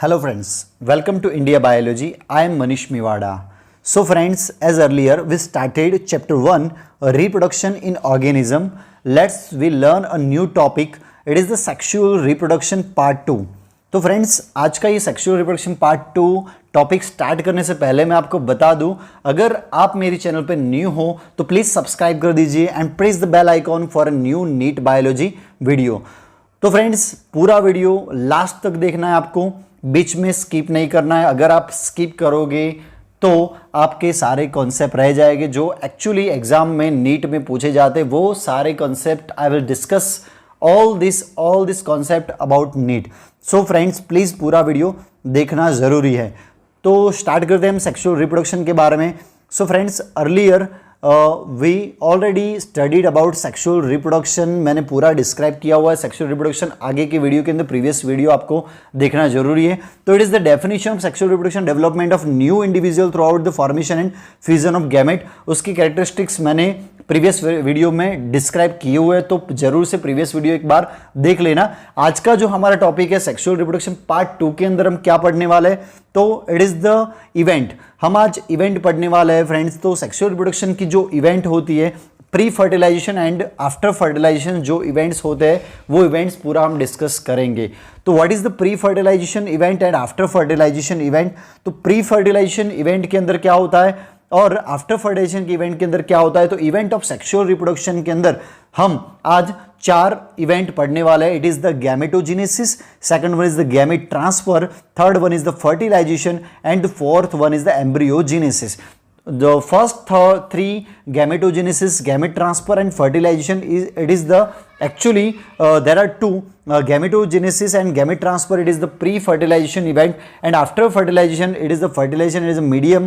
Hello friends, welcome to India Biology. I am Manish Miwada. So friends, as earlier we started chapter 1 reproduction in organism. We learn a new topic. It is the sexual reproduction part 2. तो friends आज का ये sexual reproduction part 2 topic start करने से पहले मैं आपको बता दूं, अगर आप मेरी चैनल पर न्यू हो तो प्लीज सब्सक्राइब कर दीजिए and press the bell icon for a new NEET biology video. तो फ्रेंड्स पूरा वीडियो लास्ट तक देखना है आपको, बीच में स्किप नहीं करना है। अगर आप स्किप करोगे तो आपके सारे कॉन्सेप्ट रह जाएंगे जो एक्चुअली एग्जाम में नीट में पूछे जाते, वो सारे concept I will discuss all this concept about NEET. So friends please पूरा वीडियो देखना जरूरी है। तो स्टार्ट करते हैं हम सेक्सुअल रिप्रोडक्शन के बारे में। So friends earlier we already studied about sexual reproduction, मैंने पूरा डिस्क्राइब किया हुआ है सेक्सुअल रिप्रोडक्शन। आगे के वीडियो के अंदर प्रीवियस वीडियो आपको देखना जरूरी है। तो it is the definition of sexual reproduction, development of new individual through out the formation and fusion of gamete. उसकी कैरेक्टरिस्टिक्स मैंने प्रीवियस वीडियो में डिस्क्राइब किए हुए हैं, तो जरूर से प्रीवियस वीडियो एक बार देख लेना। आज का जो हमारा टॉपिक है सेक्सुअल रिप्रोडक्शन पार्ट 2 के अंदर हम क्या पढ़ने वाले हैं, तो इट इज द इवेंट। हम आज इवेंट पढ़ने वाले हैं फ्रेंड्स। तो सेक्सुअल रिप्रोडक्शन की जो इवेंट होती है, pre fertilization and after fertilization जो इवेंट्स होते हैं, वो इवेंट्स पूरा हम डिस्कस करेंगे। तो what is the pre fertilization event and after fertilization event. तो प्री फर्टिलाइजेशन इवेंट के अंदर क्या होता है और आफ्टर फर्टिलाइजेशन के इवेंट के अंदर क्या होता है। तो इवेंट ऑफ सेक्सुअल रिप्रोडक्शन के अंदर हम आज 4 इवेंट पढ़ने वाले हैं। It is the gametogenesis, second one is the gamete transfer, third one is the fertilization and the fourth one is the embryogenesis. The first three gametogenesis, gamete transfer and fertilization there are two gametogenesis and gamete transfer. It is the pre-fertilization event, and after fertilization it is the fertilization. It is a medial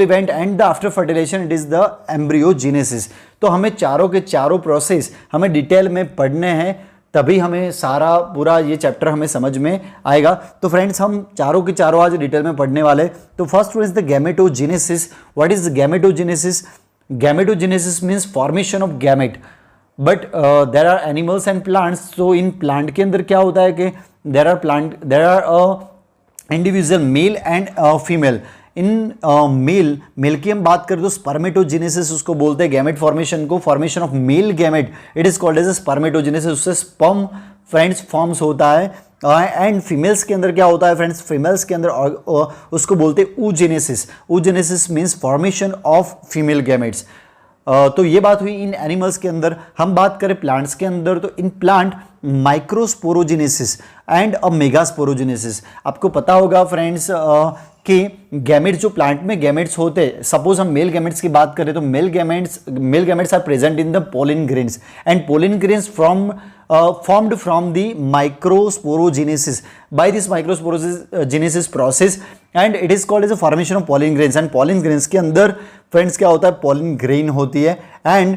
event, and the after fertilization it is the embryogenesis. तो हमें चारों के चारों process हमें detail में पढ़ने हैं, तभी हमें सारा पूरा ये चैप्टर हमें समझ में आएगा। तो फ्रेंड्स हम चारों के चारों आज डिटेल में पढ़ने वाले। तो first one is the gametogenesis. What is gametogenesis? Gametogenesis means formation of gamete, but there are animals and plants. तो इन प्लांट के अंदर क्या होता है कि there are individual male and female. इन मेल की हम बात करें तो स्पर्मेटोजेनेसिस उसको बोलते हैं, गैमेट फॉर्मेशन को, formation of male gamete it is called as spermatogenesis. उससे स्पर्म फ्रेंड्स फॉर्म्स होता है। एंड फीमेल्स के अंदर क्या होता है फ्रेंड्स, फीमेल्स के अंदर उसको बोलते हैं oogenesis। oogenesis means formation of female gametes. तो ये बात हुई इन एनिमल्स के अंदर। हम बात करें प्लांट्स के अंदर, तो इन plant microsporogenesis and a megasporogenesis. आपको पता होगा फ्रेंड्स कि गैमेट्स जो प्लांट में गैमेट्स होते हैं, सपोज हम मेल गैमेट्स की बात करें तो male gametes are present in the pollen grains and pollen grains formed from the microsporogenesis. By this microsporogenesis process and it is called as a formation of pollen grains. And pollen grains के अंदर friends क्या होता है, pollen grain होती है and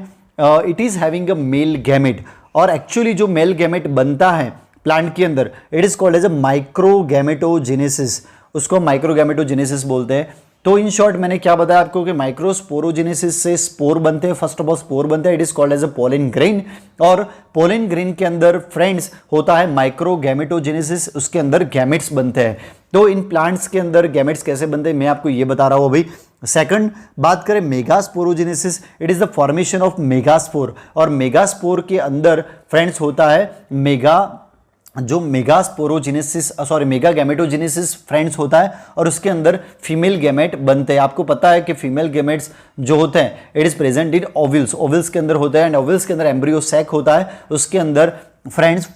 it is having a male gamete। और actually जो male gamete बनता है प्लांट के अंदर it is called as a microgametogenesis, उसको माइक्रोगैमेटोजेनेसिस बोलते हैं। तो इन शॉर्ट मैंने क्या बताया आपको कि माइक्रोस्पोरोजेनेसिस से स्पोर बनते हैं, फर्स्ट ऑफ ऑल स्पोर बनते हैं, it is called as a pollen grain. और पोलिन ग्रेन के अंदर फ्रेंड्स होता है माइक्रोगैमेटोजेनेसिस, उसके अंदर गैमेट्स बनते हैं। तो इन प्लांट्स के अंदर गैमेट्स कैसे बनते हैं मैं आपको ये बता रहा हूँ अभी। सेकंड बात करें megasporogenesis, it is the formation of megaspore. और मेगास्पोर के अंदर फ्रेंड्स होता है मेगा गैमेटोजेनेसिस फ्रेंड्स होता है, और उसके अंदर फीमेल गैमेट बनते हैं। आपको पता है कि फीमेल गैमेट्स जो होते हैं it is present in vowels, vowels के अंदर होता है, एंड ओवल्स के अंदर एम्ब्रियो सैक होता है, उसके अंदर फ्रेंड्स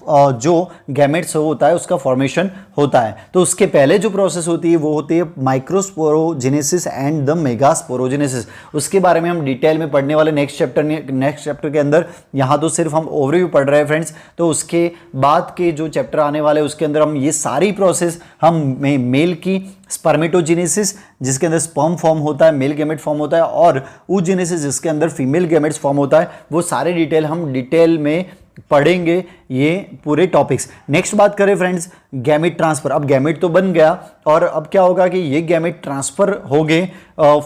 जो गैमेट्स होता है उसका फॉर्मेशन होता है। तो उसके पहले जो प्रोसेस होती है वो होती है माइक्रोस्पोरोजेनेसिस एंड द मेगास्पोरोजेनेसिस। उसके बारे में हम डिटेल में पढ़ने वाले नेक्स्ट चैप्टर के अंदर। यहाँ तो सिर्फ हम ओवरव्यू पढ़ रहे हैं फ्रेंड्स, तो उसके बाद के जो चैप्टर आने वाले उसके अंदर हम ये सारी प्रोसेस हम मेल की स्पर्मेटोजेनेसिस जिसके अंदर स्पर्म फॉर्म होता है, मेल गैमेट फॉर्म होता है, और oogenesis जिसके अंदर फीमेल गैमेट्स फॉर्म होता है, वो सारे डिटेल हम डिटेल में पढ़ेंगे ये पूरे टॉपिक्स। नेक्स्ट बात करें फ्रेंड्स गैमेट ट्रांसफर। अब गैमेट तो बन गया और अब क्या होगा कि ये गैमेट ट्रांसफर हो गए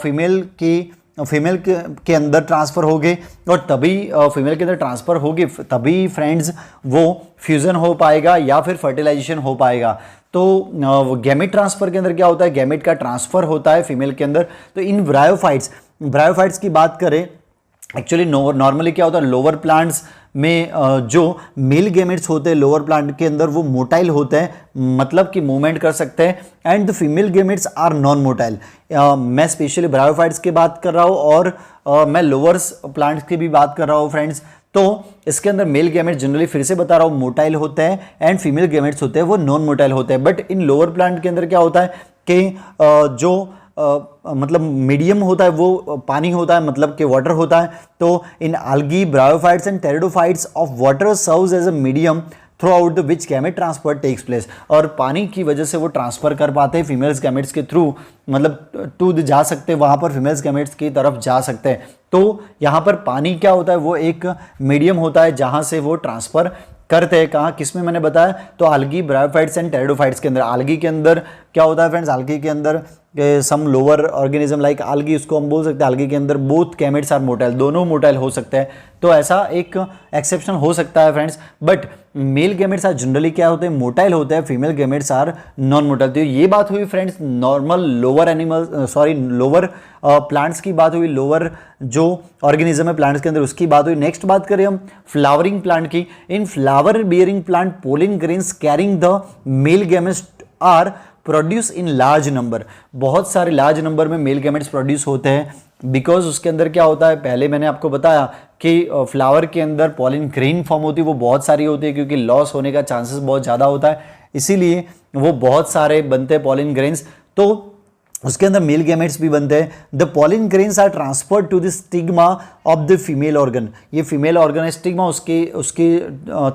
फीमेल के अंदर ट्रांसफर हो गए, और तभी फीमेल के अंदर ट्रांसफर होगी तभी फ्रेंड्स वो फ्यूजन हो पाएगा या फिर फर्टिलाइजेशन हो पाएगा। तो गैमेट ट्रांसफर के अंदर क्या होता है, गैमेट का ट्रांसफर होता है फीमेल के अंदर। तो इन ब्रायोफाइट्स की बात करें, एक्चुअली नॉर्मली क्या होता है, लोअर प्लांट्स में जो मेल गैमेट्स होते हैं लोअर प्लांट के अंदर वो मोटाइल होते हैं, मतलब कि मूवमेंट कर सकते हैं, and the female gametes are non motile. मैं स्पेशली ब्रायोफाइट्स की बात कर रहा हूँ और मैं लोअर्स प्लांट्स की भी बात कर रहा हूँ फ्रेंड्स। तो इसके अंदर मेल गैमेट्स जनरली फिर से बता रहा हूँ मोटाइल होते हैं एंड फीमेल गैमेट्स होते हैं वो नॉन मोटाइल होते हैं। बट इन लोअर प्लांट के अंदर क्या होता है कि जो मतलब मीडियम होता है वो पानी होता है, मतलब कि वाटर होता है। तो in algae, bryophytes and pteridophytes of water serves as a medium throughout the which gamete transfer takes place. और पानी की वजह से वो ट्रांसफर कर पाते हैं फीमेल्स गैमेट्स के थ्रू, मतलब टू जा सकते हैं वहाँ पर फीमेल्स गैमेट्स की तरफ जा सकते हैं। तो यहाँ पर पानी क्या होता है, वो एक मीडियम होता है जहाँ से वो ट्रांसफर करते हैं। कहाँ, किस में मैंने बताया, तो algae, ब्रायोफाइट्स एंड टेरिडोफाइट्स के अंदर। algae के अंदर क्या होता है फ्रेंड्स, algae के अंदर some lower organism like algae, उसको हम बोल सकते हैं algae के अंदर बोथ गैमेट्स आर मोटाइल, दोनों मोटाइल हो सकते हैं। तो ऐसा एक एक्सेप्शन हो सकता है friends. But male gametes are generally क्या होते हैं, मोटाइल होते हैं, female gametes are non motile. तो ये बात हुई फ्रेंड्स नॉर्मल लोअर प्लांट्स की बात हुई, लोअर जो ऑर्गेनिज्म है प्लांट्स के अंदर उसकी बात हुई। नेक्स्ट बात करें हम फ्लावरिंग प्लांट की। In flower bearing plant pollen grains carrying the male gametes are produce in large number. बहुत सारे लार्ज नंबर में मेल गैमेट्स प्रोड्यूस होते हैं, बिकॉज उसके अंदर क्या होता है, पहले मैंने आपको बताया कि फ्लावर के अंदर पॉलिन ग्रेन फॉर्म होती है, वो बहुत सारी होती है क्योंकि लॉस होने का चांसेस बहुत ज़्यादा होता है, इसीलिए वो बहुत सारे बनते हैं पॉलिन ग्रेन्स। तो उसके अंदर मेल गैमेट्स भी बनते हैं। The pollen grains are transferred to the stigma of the female organ. ये फीमेल ऑर्गन है, स्टिग्मा उसकी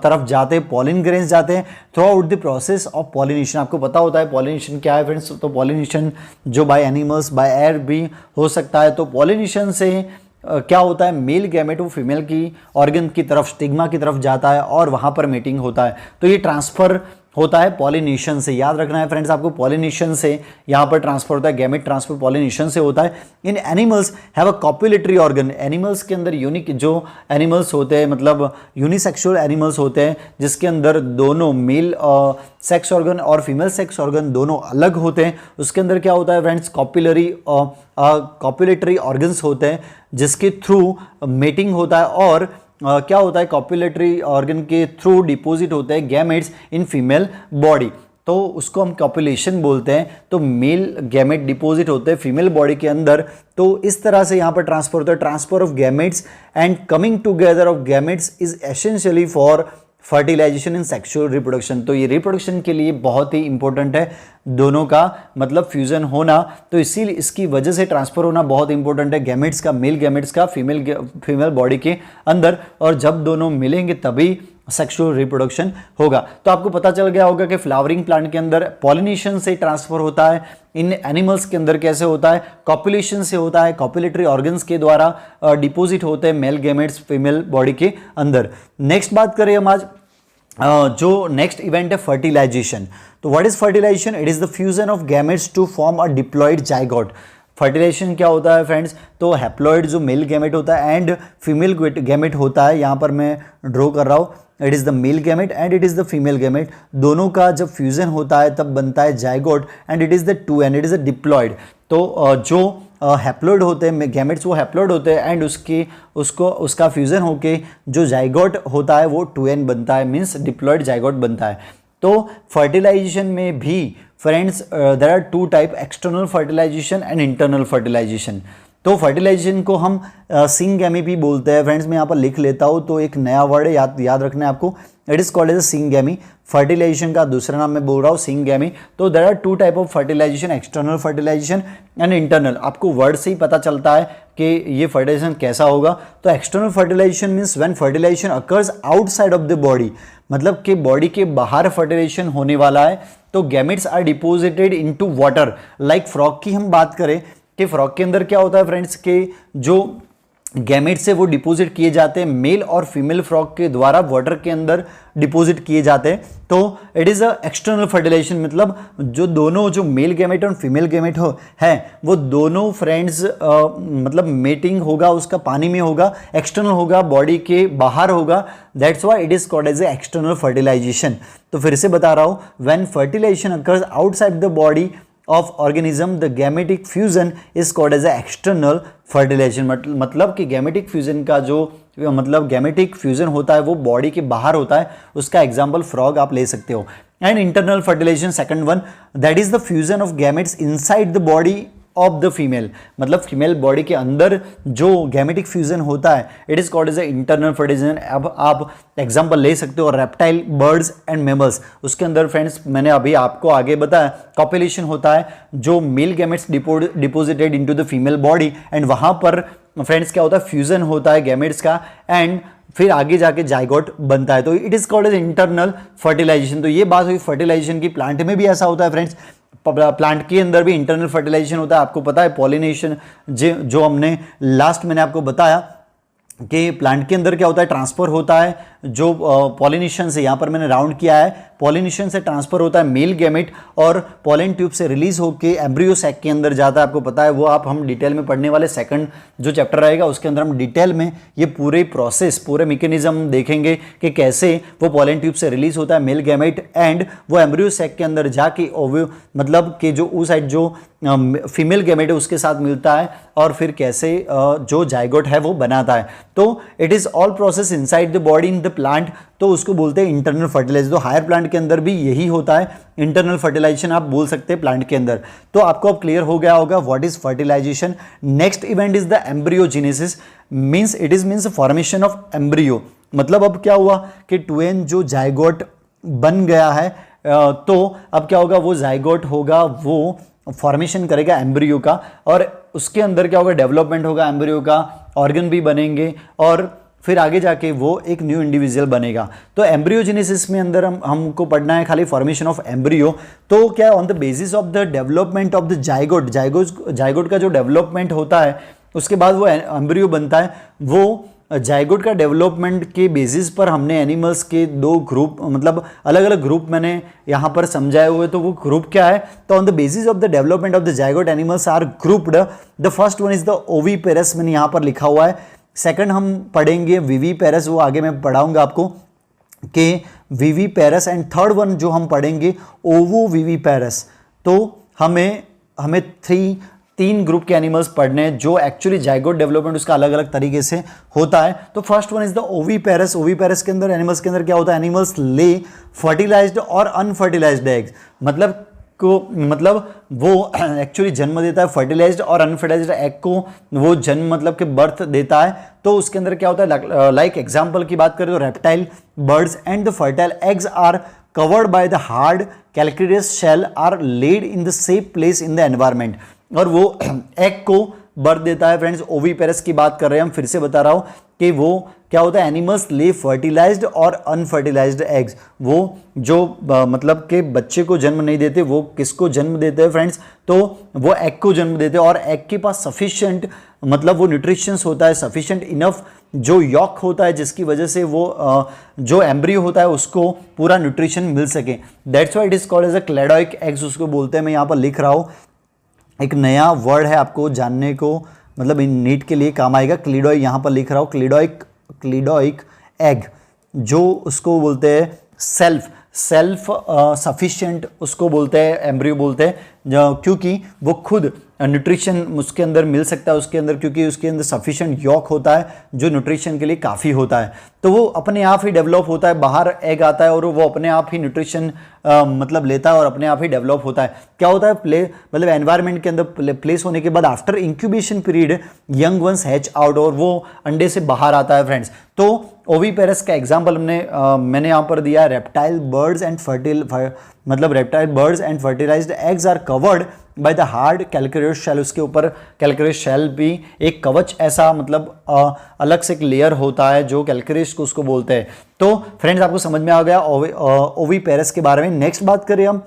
तरफ जाते हैं, पॉलिन ग्रेन्स जाते हैं throughout the process of pollination. आपको पता होता है पॉलिनेशन क्या है फ्रेंड्स, तो पॉलिनेशन जो बाय एनिमल्स बाय एयर भी हो सकता है। तो पॉलिनेशन से क्या होता है, मेल गैमेट वो फीमेल की ऑर्गन की तरफ स्टिग्मा की तरफ जाता है और वहाँ पर मीटिंग होता है। तो ये ट्रांसफ़र होता है पॉलिनेशन से, याद रखना है फ्रेंड्स आपको, पॉलिनेशन से यहाँ पर ट्रांसफर होता है, गैमेट ट्रांसफर पॉलिनेशन से होता है। In animals have a copulatory organ. Animals के अंदर यूनिक जो एनिमल्स होते हैं, मतलब यूनिसेक्सुअल एनिमल्स होते हैं जिसके अंदर दोनों मेल सेक्स ऑर्गन और फीमेल सेक्स ऑर्गन दोनों अलग होते हैं। उसके अंदर क्या होता है फ्रेंड्स, कॉपुलेटरी ऑर्गन्स होते हैं जिसके थ्रू मेटिंग होता है और क्या होता है, कॉपुलेटरी ऑर्गन के थ्रू डिपॉजिट होते हैं गैमेट्स इन फीमेल बॉडी, तो उसको हम कॉपुलेशन बोलते हैं। तो मेल गैमेट डिपॉजिट होते हैं फीमेल बॉडी के अंदर। तो इस तरह से यहाँ पर ट्रांसफर होता है। Transfer of gametes and coming together of gametes is essentially for fertilization in sexual reproduction. तो ये रिप्रोडक्शन के लिए बहुत ही इंपॉर्टेंट है, दोनों का मतलब फ्यूजन होना। तो इसीलिए इसकी वजह से ट्रांसफर होना बहुत इंपॉर्टेंट है गैमेट्स का, मेल गैमेट्स का फीमेल बॉडी के अंदर, और जब दोनों मिलेंगे तभी सेक्सुअल रिप्रोडक्शन होगा। तो आपको पता चल गया होगा कि फ्लावरिंग प्लांट के अंदर पॉलिनेशन से ट्रांसफर होता है, इन एनिमल्स के अंदर कैसे होता है, कॉपुलेशन से होता है, कॉपुलेटरी ऑर्गन्स के द्वारा डिपॉजिट होते हैं मेल गैमेट्स फीमेल बॉडी के अंदर। नेक्स्ट बात करें हम आज जो नेक्स्ट इवेंट है फर्टिलाइजेशन। तो what is fertilization? It is the fusion of gametes to form a diploid zygote. Fertilization क्या होता है फ्रेंड्स, तो हैप्लॉइड जो मेल गैमेट होता है एंड फीमेल गैमेट होता है, यहाँ पर मैं ड्रॉ कर रहा हूँ, it is the male gamete and it is the female gamete, दोनों का जब फ्यूजन होता है तब बनता है zygote and it is the two and it is the diploid. तो जो हैप्लॉइड होते हैं गैमेट्स वो हैप्लॉइड होते हैं एंड उसका फ्यूजन होके जो जाइगोट होता है वो 2n बनता है, मीन्स डिप्लॉयड जाइगोट बनता है। तो फर्टिलाइजेशन में भी friends there are two type, external fertilization and internal fertilization. तो फर्टिलाइजेशन को हम सिंगैमी भी बोलते हैं फ्रेंड्स, मैं यहाँ पर लिख लेता हूँ, तो एक नया वर्ड है, याद रखना है आपको, it is called as a syngamy. Fertilization का दूसरा नाम मैं बोल रहा हूँ सिंगैमी। तो there are two type of fertilization, external fertilization and internal. आपको वर्ड से ही पता चलता है कि ये फर्टिलाइजेशन कैसा होगा। तो external fertilization means when fertilization occurs outside of the body, मतलब कि बॉडी के बाहर फर्टिलाइजेशन होने वाला है। तो gametes are deposited into water, like frog की हम बात करें कि फ्रॉग के अंदर क्या होता है फ्रेंड्स, के जो गैमेट से वो डिपॉजिट किए जाते हैं, मेल और फीमेल फ्रॉग के द्वारा वाटर के अंदर डिपॉजिट किए जाते हैं। तो it is a external fertilization, मतलब जो दोनों जो मेल गैमेट और फीमेल गैमेट हो है वो दोनों फ्रेंड्स मतलब मेटिंग होगा उसका पानी में होगा, एक्सटर्नल होगा, बॉडी के बाहर होगा, that's why it is called as a external fertilization. तो फिर से बता रहा हूँ, when fertilization occurs outside the body of organism the gametic fusion is called as a external fertilization। मतलब कि gametic fusion का जो मतलब gametic fusion होता है वो बॉडी के बाहर होता है, उसका एग्जाम्पल फ्रॉग आप ले सकते हो। And internal fertilization second one, that is the fusion of gametes inside the body of the female, मतलब फीमेल बॉडी के अंदर जो गैमेटिक फ्यूजन होता है it is called as a internal fertilization. अब आप एग्जांपल ले सकते हो रेप्टाइल, बर्ड्स एंड मेमल्स। उसके अंदर फ्रेंड्स मैंने अभी आपको आगे बताया कॉपुलेशन होता है, जो male gametes deposited into the female body, and वहां पर फ्रेंड्स क्या होता है, फ्यूजन होता है गैमेट्स का, एंड फिर आगे जाके जाइगोट बनता है। तो it is called as internal fertilization. तो ये बात हुई फर्टिलाइजेशन की। प्लांट में भी ऐसा होता है फ्रेंड्स, प्लांट के अंदर भी इंटरनल फर्टिलाइजेशन होता है। आपको पता है पॉलिनेशन जो हमने लास्ट मैंने आपको बताया कि प्लांट के अंदर क्या होता है, ट्रांसफर होता है, जो पॉलिनेशन से यहाँ पर मैंने राउंड किया है, पॉलिनेशन से ट्रांसफर होता है मेल गैमेट और पॉलन ट्यूब से रिलीज होकर एम्ब्रियो सैक के अंदर जाता है। आपको पता है वो आप हम डिटेल में पढ़ने वाले सेकंड जो चैप्टर रहेगा उसके अंदर हम डिटेल में ये पूरे प्रोसेस पूरे मैकेनिज्म देखेंगे कि कैसे वो पॉलन ट्यूब से रिलीज होता है मेल गैमेट एंड वो एम्ब्रियो सैक के अंदर जाके ओव्यू मतलब कि जो उस साइड जो फीमेल गैमेट है उसके साथ मिलता है और फिर कैसे जो जाइगोट है वो बनाता है। तो it is all process inside the body in the plant, तो उसको बोलते हैं इंटरनल फर्टिलाइजेशन। तो हायर प्लांट के अंदर भी यही होता है, इंटरनल फर्टिलाइजेशन आप बोल सकते हैं प्लांट के अंदर। तो आपको अब क्लियर हो गया होगा what is fertilization. Next event is the embryogenesis, means it is means formation of embryo. मतलब अब क्या हुआ कि ट्वेन जो जाइगोट बन गया है, तो अब क्या होगा, वो जाइगोट होगा, वो फॉर्मेशन करेगा एम्ब्रियो का, और उसके अंदर क्या होगा, डेवलपमेंट होगा एम्ब्रियो का, ऑर्गन भी बनेंगे और फिर आगे जाके वो एक न्यू इंडिविजुअल बनेगा। तो एम्ब्रियोजेनेसिस में अंदर हमको पढ़ना है खाली फॉर्मेशन ऑफ एम्ब्रियो। तो क्या on the basis of the development of the zygote का जो डेवलपमेंट होता है उसके बाद वो एम्ब्रियो बनता है। वो जाइगोट का डेवलपमेंट के बेसिस पर हमने एनिमल्स के दो ग्रुप मतलब अलग अलग ग्रुप मैंने यहाँ पर समझाए हुए। तो वो ग्रुप क्या है, तो on the basis of the development of the zygote animals are grouped. The first one is the oviparous, मैंने यहाँ पर लिखा हुआ है। सेकंड हम पढ़ेंगे विविपेरस, वो आगे मैं पढ़ाऊंगा आपको कि विविपेरस, एंड थर्ड वन जो हम पढ़ेंगे ओवोविविपेरस। तो हमें तीन ग्रुप के एनिमल्स पढ़ने हैं जो एक्चुअली जाइगोट डेवलपमेंट उसका अलग अलग तरीके से होता है। तो first one is the oviparous. Oviparous के अंदर एनिमल्स के अंदर क्या होता है, एनिमल्स ले फर्टिलाइज्ड और अनफर्टिलाइज्ड एग्स, मतलब वो एक्चुअली जन्म देता है फर्टिलाइज्ड और अनफर्टिलाइज्ड एग को, वो जन्म मतलब कि बर्थ देता है। तो उसके अंदर क्या होता है, लाइक एग्जांपल की बात करें तो reptile, birds and the fertile eggs are covered by the hard calcareous shell are laid in the safe place in the environment, और वो एग को बर्थ देता है। फ्रेंड्स ओविपेरस की बात कर रहे हैं हम, फिर से बता रहा हूं कि वो क्या होता है, एनिमल्स ले फर्टिलाइज्ड और अनफर्टिलाइज्ड एग्स। वो जो मतलब के बच्चे को जन्म नहीं देते, वो किसको जन्म देते हैं फ्रेंड्स, तो वो एग को जन्म देते हैं, और एग के पास सफिशिएंट मतलब वो न्यूट्रिशंस होता है, सफिशिएंट इनफ जो यॉक होता है जिसकी वजह से वो जो एम्ब्रियो होता है उसको पूरा न्यूट्रिशन मिल सके। That's why it is called as a cleidoic eggs उसको बोलते हैं। मैं यहाँ पर लिख रहा हूँ, एक नया वर्ड है आपको जानने को, मतलब इन नीट के लिए काम आएगा। क्लिडोइक यहाँ पर लिख रहा हूँ, क्लिडोइक एग, जो उसको बोलते हैं सेल्फ सफिशिएंट उसको बोलते हैं, एम्ब्रियो बोलते हैं, क्योंकि वो खुद न्यूट्रिशन उसके अंदर मिल सकता है उसके अंदर, क्योंकि उसके अंदर सफिशिएंट यॉक होता है जो न्यूट्रिशन के लिए काफ़ी होता है। तो वो अपने आप ही डेवलप होता है, बाहर एग आता है और वो अपने आप ही न्यूट्रिशन मतलब लेता है और अपने आप ही डेवलप होता है। क्या होता है, मतलब एनवायरनमेंट के अंदर प्लेस होने के बाद after incubation period young ones hatch out, और वो अंडे से बाहर आता है फ्रेंड्स। तो ओविपेरस का एग्जाम्पल मैंने यहाँ पर दिया, reptile birds and fertilized eggs are covered by the hard calcareous shell. उसके ऊपर कैल्केरियस शेल भी एक कवच ऐसा मतलब अलग से एक लेयर होता है जो कैल्केरियस को उसको बोलते हैं। तो फ्रेंड्स आपको समझ में आ गया ओविपेरस के बारे में। नेक्स्ट बात करें हम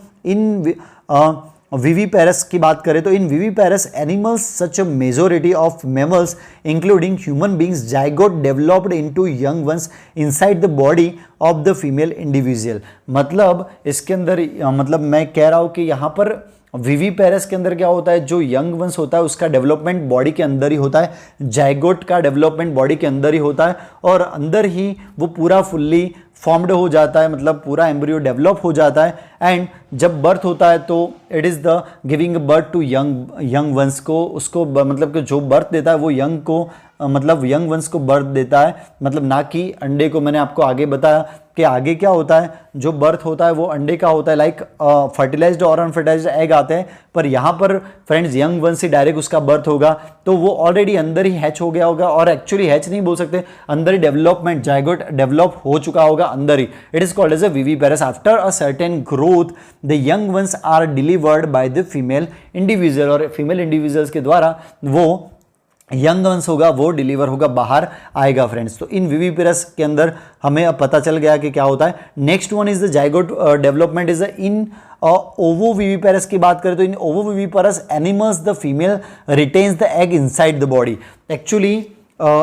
विविपेरस की बात करें तो in viviparous animals such a majority of mammals including human beings zygote developed into young ones inside the body of the female individual. मतलब इसके अंदर मतलब मैं कह रहा हूँ कि यहाँ पर विविपेरस के अंदर क्या होता है, जो यंग वंस होता है उसका डेवलपमेंट बॉडी के अंदर ही होता है, जाइगोट का डेवलपमेंट बॉडी के अंदर ही होता है और अंदर ही वो पूरा फुल्ली फॉर्म्ड हो जाता है, मतलब पूरा एम्ब्रियो डेवलप हो जाता है। एंड जब बर्थ होता है तो it is the giving birth to young ones को, उसको मतलब कि जो बर्थ देता है वो यंग को मतलब यंग वंस को बर्थ देता है, मतलब ना कि अंडे को। मैंने आपको आगे बताया कि आगे क्या होता है, जो बर्थ होता है वो अंडे का होता है, लाइक फर्टिलाइज्ड और अनफर्टिलाइज्ड एग आते हैं, पर यहाँ पर फ्रेंड्स यंग वंस से डायरेक्ट उसका बर्थ होगा तो वो ऑलरेडी अंदर ही हैच हो गया होगा, और एक्चुअली हैच नहीं बोल सकते, अंदर ही डेवलपमेंट जाइगोट डेवलप हो चुका होगा अंदर ही। It is called as a viviparous. After a certain growth the young ones are delivered by the female individual, और फीमेल इंडिविजुअल्स के द्वारा वो यंग वंस होगा वो डिलीवर होगा, बाहर आएगा फ्रेंड्स। तो इन विविपेरस के अंदर हमें अब पता चल गया कि क्या होता है। Next one is the zygote development is in ovoviviparous की बात करें तो in ovoviviparous animals the female retains the egg inside the body. Actually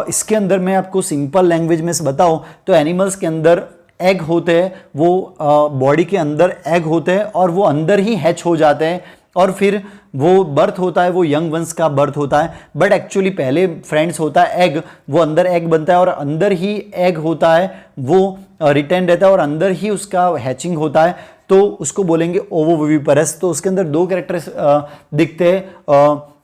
इसके अंदर मैं आपको सिंपल लैंग्वेज में से बताऊं तो एनिमल्स के अंदर एग होते हैं, वो बॉडी के अंदर एग होते हैं और वो अंदर ही हैच हो जाते हैं और फिर वो बर्थ होता है, वो यंग वंस का बर्थ होता है। बट एक्चुअली पहले फ्रेंड्स होता है एग, वो अंदर एग बनता है और अंदर ही एग होता है, वो रिटेन रहता है और अंदर ही उसका हैचिंग होता है, तो उसको बोलेंगे ओवोविविपेरस। तो उसके अंदर दो कैरेक्टर्स दिखते हैं,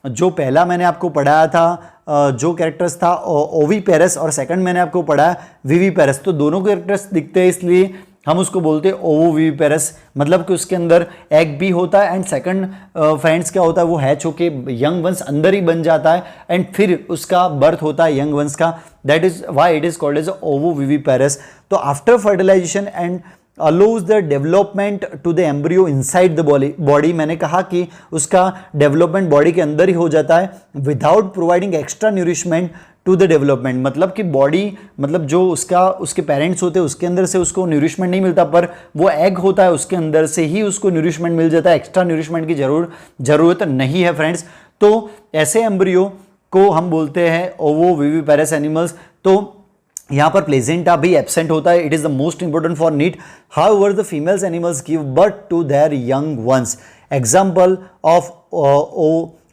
जो पहला मैंने आपको पढ़ाया था जो कैरेक्टर्स था ओविपेरस और सेकंड मैंने आपको पढ़ाया विविपेरस। तो दोनों कैरेक्टर्स दिखते हैं इसलिए हम उसको बोलते हैं ओवोविविपेरस, मतलब कि उसके अंदर एग भी होता है एंड सेकंड फ्रेंड्स क्या होता है, वो हैच होके यंग वंस अंदर ही बन जाता है एंड फिर उसका बर्थ होता है यंग वंस का। That is why it is called as ovoviviparous. तो after fertilization and allows the development to the embryo inside the body, मैंने कहा कि उसका डेवलपमेंट बॉडी के अंदर ही हो जाता है without providing extra nourishment to the development. मतलब कि बॉडी मतलब जो उसके पेरेंट्स होते हैं उसके अंदर से उसको न्यूरिशमेंट नहीं मिलता, पर वो एग होता है उसके अंदर से ही उसको न्यूरिशमेंट मिल जाता है, एक्स्ट्रा न्यूरिशमेंट की जरूरत नहीं है फ्रेंड्स। तो ऐसे एम्ब्रियो को हम बोलते हैं ओवोविविपेरस एनिमल्स। तो यहाँ पर प्लेजेंटा भी एब्सेंट होता है, it is the most important for NEET. However the females animals give birth to their young ones. Example of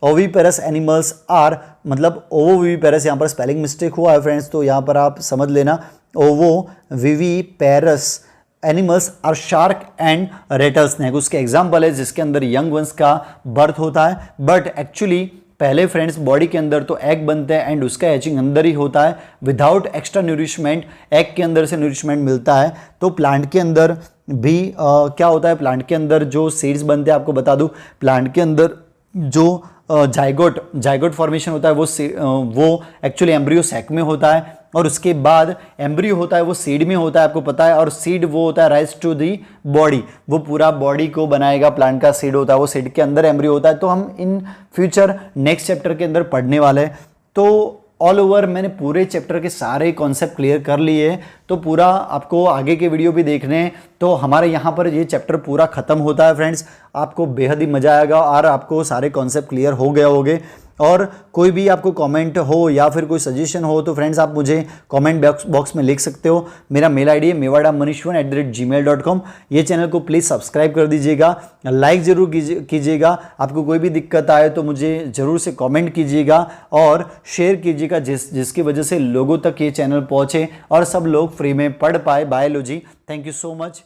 oviparous animals are, मतलब ओवोविविपेरस, यहाँ पर स्पेलिंग मिस्टेक हुआ है फ्रेंड्स तो यहाँ पर आप समझ लेना। Ovoviviparous animals are shark and rattlesnake, उसके एग्जाम्पल है जिसके अंदर यंग वंस का बर्थ होता है। बट एक्चुअली पहले फ्रेंड्स बॉडी के अंदर तो एग बनते हैं एंड उसका हैचिंग अंदर ही होता है विदाउट एक्स्ट्रा न्यूरिशमेंट, एग के अंदर से न्यूरिशमेंट मिलता है। तो प्लांट के अंदर भी क्या होता है, प्लांट के अंदर जो सीड्स बनते हैं आपको बता दूं, प्लांट के अंदर जो जाइगोट फॉर्मेशन होता है वो एक्चुअली एम्ब्रियो सैक में होता है और उसके बाद एम्ब्रियो होता है वो सीड में होता है, आपको पता है, और सीड वो होता है राइज टू दी बॉडी, वो पूरा बॉडी को बनाएगा, प्लांट का सीड होता है, वो सीड के अंदर एम्ब्रियो होता है। तो हम इन फ्यूचर नेक्स्ट चैप्टर के अंदर पढ़ने वाले हैं। तो ऑल ओवर मैंने पूरे चैप्टर के सारे कॉन्सेप्ट क्लियर कर लिए, तो पूरा आपको आगे के वीडियो भी देखने हैं। तो हमारे यहाँ पर ये चैप्टर पूरा खत्म होता है फ्रेंड्स, आपको बेहद ही मजा आएगा और आपको सारे कॉन्सेप्ट क्लियर हो गए होंगे। और कोई भी आपको कमेंट हो या फिर कोई सजेशन हो तो फ्रेंड्स आप मुझे कमेंट बॉक्स में लिख सकते हो। मेरा मेल आईडी है mevadamanishwan@gmail.com। ये चैनल को प्लीज़ सब्सक्राइब कर दीजिएगा, लाइक ज़रूर कीजिएगा। आपको कोई भी दिक्कत आए तो मुझे ज़रूर से कमेंट कीजिएगा और शेयर कीजिएगा जिसकी वजह से लोगों तक ये चैनल पहुँचे और सब लोग फ्री में पढ़ पाए biology. Thank you so much.